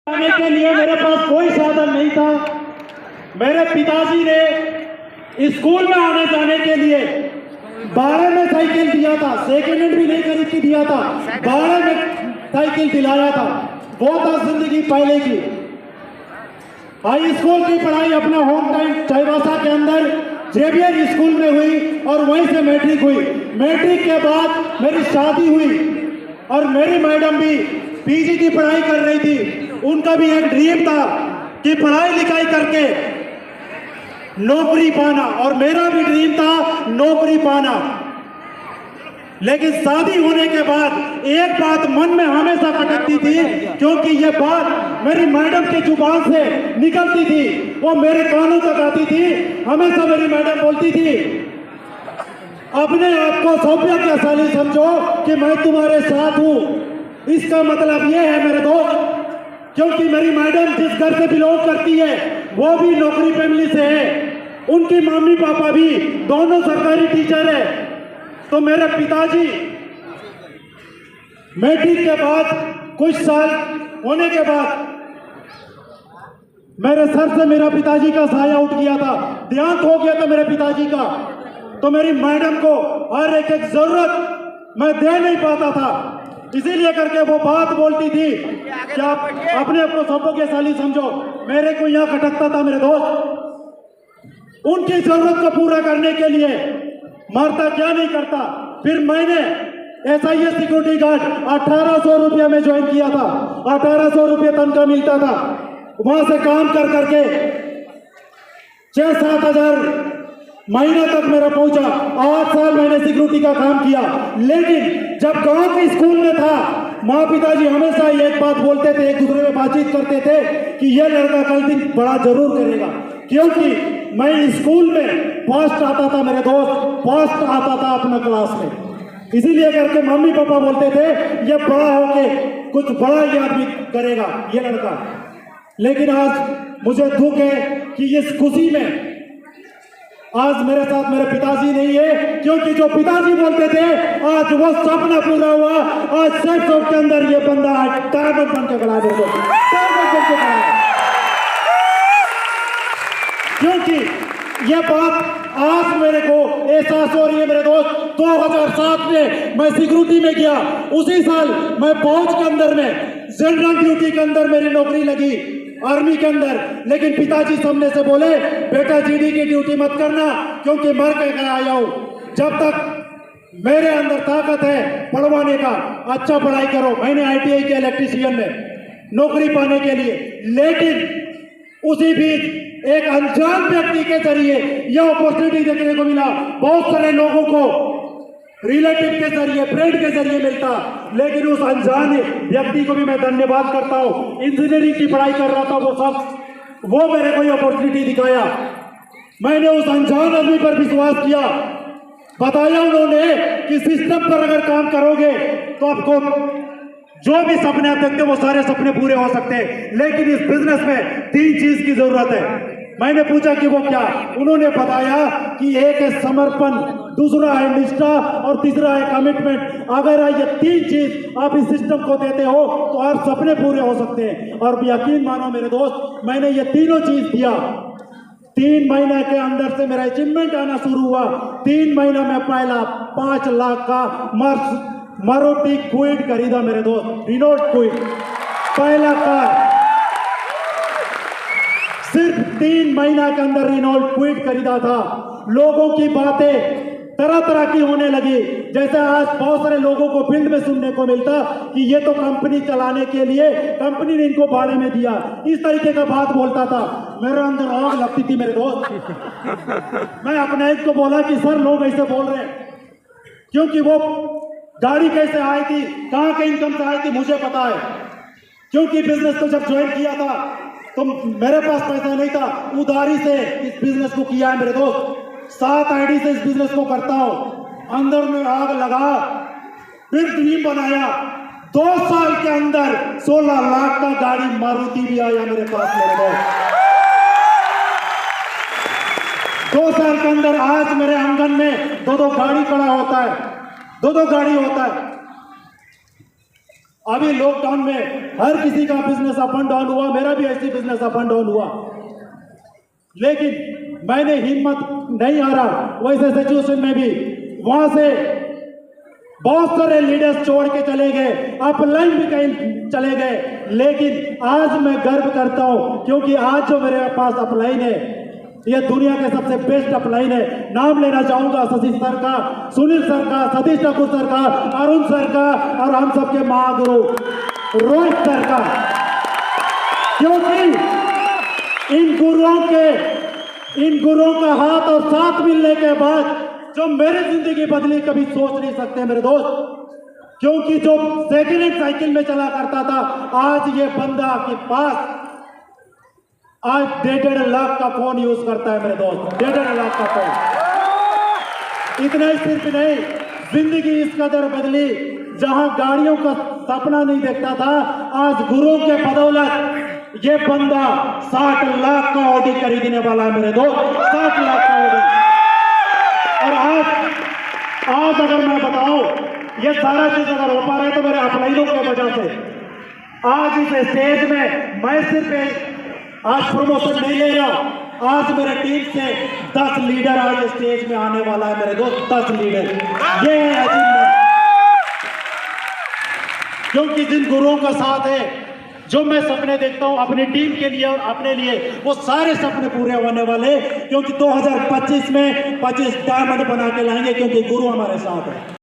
आने के लिए मेरे पास कोई साधन नहीं था। मेरे पिताजी ने स्कूल में आने जाने के लिए भाड़े में साइकिल दिया था, सेकेंड हैंड भी नहीं खरीद के दिया था, भाड़े में साइकिल दिलाया था। वो था जिंदगी पहले की। हाई स्कूल की पढ़ाई अपना होम टाउन चाईबासा के अंदर जेवियर स्कूल में हुई और वहीं से मैट्रिक हुई। मैट्रिक के बाद मेरी शादी हुई और मेरी मैडम भी पीजी की पढ़ाई कर रही थी। उनका भी एक ड्रीम था कि पढ़ाई लिखाई करके नौकरी पाना, और मेरा भी ड्रीम था नौकरी पाना। लेकिन शादी होने के बाद एक बात मन में हमेशा खटकती थी, क्योंकि ये बात मेरी मैडम की जुबान से निकलती थी, वो मेरे कानों तक आती थी। हमेशा मेरी मैडम बोलती थी, अपने आप को सौभाग्यशाली समझो कि मैं तुम्हारे साथ हूं। इसका मतलब ये है मेरे दोस्त, क्योंकि मेरी मैडम जिस घर से बिलोंग करती है वो भी नौकरी फैमिली से है, उनकी मम्मी पापा भी दोनों सरकारी टीचर है। तो मेरे पिताजी मैट्रिक के बाद कुछ साल होने के बाद मेरे सर से मेरा पिताजी का साया उठ गया था, देहांत हो गया था मेरे पिताजी का। तो मेरी मैडम को हर एक जरूरत मैं दे नहीं पाता था, इसीलिए करके वो बात बोलती थी कि आप अपने आप को सौभाग्यशाली समझो। मेरे को यहाँ खटकता था मेरे दोस्त, उनकी जरूरत को पूरा करने के लिए मरता क्या नहीं करता। फिर मैंने SIS सिक्योरिटी गार्ड 1800 रुपये में ज्वाइन किया था। 1800 रुपये तनख्वाह मिलता था। वहां से काम कर करके 6-7 हजार महीने तक मेरा पहुंचा। 8 साल मैंने सिक्योरिटी का काम किया। लेकिन जब गांव के स्कूल में था, माँ पिताजी हमेशा एक बात बोलते थे, एक दूसरे में बातचीत करते थे कि ये लड़का कल दिन बड़ा जरूर करेगा, क्योंकि मैं स्कूल में फर्स्ट आता था मेरे दोस्त, फर्स्ट आता था अपना क्लास में। इसीलिए करके मम्मी पापा बोलते थे ये बड़ा होके कुछ बड़ा ही आदमी करेगा ये लड़का। लेकिन आज मुझे दुख है कि इस खुशी में आज मेरे साथ मेरे पिताजी नहीं है, क्योंकि जो पिताजी बोलते थे आज वो सपना पूरा हुआ। आज सेफ के अंदर ये बंदा टारगेट बन के खड़ा है, टारगेट बन के खड़ा है। क्योंकि ये बात आज मेरे को एहसास हो रही है मेरे दोस्त। 2007 में मैं सिक्योरिटी में गया, उसी साल मैं फौज के अंदर में जनरल ड्यूटी के अंदर मेरी नौकरी लगी, आर्मी के अंदर। लेकिन पिताजी सामने से बोले बेटा GD की ड्यूटी मत करना, क्योंकि मर के आया हूं। जब तक मेरे अंदर ताकत है पढ़वाने का, अच्छा पढ़ाई करो। मैंने ITI किया इलेक्ट्रीशियन में नौकरी पाने के लिए। लेकिन उसी बीच एक अनजान व्यक्ति के जरिए यह अपॉर्चुनिटी देखने को मिला। बहुत सारे लोगों को रिलेटिव के जरिए, फ्रेंड के जरिए मिलता, लेकिन उस अनजान व्यक्ति को भी मैं धन्यवाद करता हूं। इंजीनियरिंग की पढ़ाई कर रहा था वो सब, वो मेरे को अपॉर्चुनिटी दिखाया। मैंने उस अनजान आदमी पर विश्वास किया। बताया उन्होंने कि सिस्टम पर अगर काम करोगे तो आपको जो भी सपने आप देखते हो वो सारे सपने पूरे हो सकते हैं, लेकिन इस बिजनेस में 3 चीज की जरूरत है। मैंने पूछा कि वो क्या? उन्होंने बताया कि एक है समर्पण, दूसरा है निष्ठा और तीसरा है कमिटमेंट। अगर ये 3 चीज आप इस सिस्टम को देते हो तो आप सपने पूरे हो सकते हैं। और यकीन मानो मेरे दोस्त, मैंने ये तीनों चीज दिया। 3 महीने के अंदर से मेरा अचीवमेंट आना शुरू हुआ। 3 महीना में पहला 5 लाख का मारुति क्विड खरीदा मेरे दोस्त, रिनोल्ट क्विड, पहला कार। सिर्फ 3 महीना के अंदर रिनोल्ट क्विड खरीदा था। लोगों की बातें तरह तरह की होने लगी। जैसे आज बहुत सारे लोगों को फील्ड में सुनने को मिलता कि ये तो कंपनी चलाने के लिए कंपनी ने इनको भाड़े में दिया, इस तरीके का बात बोलता था। मेरे अंदर आग लगती थी मेरे दोस्त। मैं अपने एक को बोला कि सर लोग ऐसे बोल रहे हैं, क्योंकि वो गाड़ी कैसे आई थी, कहाँ के इनकम से आई थी मुझे पता है। क्योंकि बिजनेस को जब ज्वाइन किया था तो मेरे पास पैसा नहीं था, उधारी से इस बिजनेस को किया है मेरे दोस्त। 7 ID से इस बिजनेस को करता हूं। अंदर में आग लगा, फिर ड्रीम बनाया। 2 साल के अंदर 16 लाख का गाड़ी मारुति भी आया मेरे पास मेरे दोस्त। 2 साल के अंदर आज मेरे आंगन में 2-2 गाड़ी खड़ा होता है, 2-2 गाड़ी होता है। अभी लॉकडाउन में हर किसी का बिजनेस अप एंड डाउन हुआ, मेरा भी ऐसी बिजनेस अप एंड डाउन हुआ, लेकिन मैंने हिम्मत नहीं हारा। वैसे सिचुएशन में भी वहां से बहुत सारे लीडर्स छोड़ के चले गए, अपलाइन भी कहीं चले गए, लेकिन आज मैं गर्व करता हूं क्योंकि आज जो मेरे पास अपलाइन है ये दुनिया के सबसे बेस्ट अपलाइन है। नाम लेना चाहूंगा शशि सर का, सुनील सर का, सतीश ठाकुर सर का, अरुण सर का और हम सबके महागुरु रोहित सर का, क्योंकि इन गुरुओं का हाथ और साथ मिलने के बाद जो मेरी जिंदगी बदली कभी सोच नहीं सकते मेरे दोस्त। क्योंकि जो सेकेंड हैंड साइकिल में चला करता था, आज ये बंदा के पास आज 1.5 लाख का फोन यूज करता है मेरे दोस्त, 1.5 लाख का फोन। इतना ही सिर्फ नहीं, जिंदगी इस कदर बदली, जहां गाड़ियों का सपना नहीं देखता था, आज गुरुओं के बदौलत ये बंदा 60 लाख का ऑडी खरीदने वाला है मेरे दोस्त, 60 लाख का ऑडी। और आज अगर मैं बताऊं ये सारा चीज अगर हो पा रहा है तो मेरे अपलाइनों की वजह से। आज इस स्टेज में मैं सिर्फ आज प्रमोशन नहीं ले रहा, आज मेरे टीम से 10 लीडर आज स्टेज में आने वाला है मेरे दोस्त, 10 लीडर। ये है अचीवमेंट, क्योंकि जिन गुरुओं का साथ है, जो मैं सपने देखता हूं अपनी टीम के लिए और अपने लिए, वो सारे सपने पूरे होने वाले, क्योंकि 2025 में 25 डायमंड बना के लाएंगे, क्योंकि गुरु हमारे साथ है।